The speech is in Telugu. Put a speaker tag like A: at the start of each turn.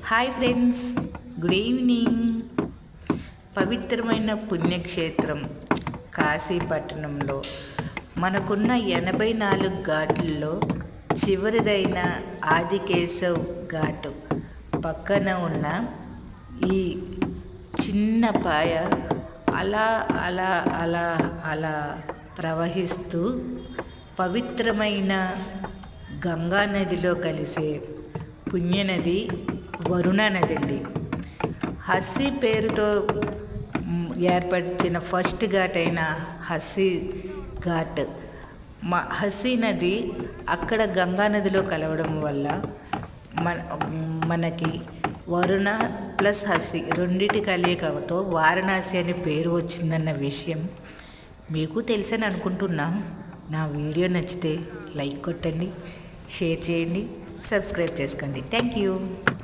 A: Hi friends, good evening. పవిత్రమైన పుణ్యక్షేత్రం కాశీపట్టణంలో మనకున్న 84 ఘాట్లలో చివరిదైన ఆదికేశవ్ ఘాట్ పక్కన ఉన్న ఈ చిన్న పాయ అలా అలా అలా అలా ప్రవహిస్తూ పవిత్రమైన గంగా నదిలో కలిసే పుణ్యనది వరుణా నది అండి. హస్సీ పేరుతో ఏర్పరిచిన ఫస్ట్ ఘాట్ అయిన హస్సీ ఘాట్ హస్సీ నది అక్కడ గంగా నదిలో కలవడం వల్ల మనకి వరుణ ప్లస్ హస్సీ రెండిటి కలయికతో వారణాసి అనే పేరు వచ్చిందన్న విషయం మీకు తెలుసని అనుకుంటున్నా. నా వీడియో నచ్చితే లైక్ కొట్టండి, షేర్ చేయండి, సబ్స్క్రైబ్ చేసుకోండి. Thank you.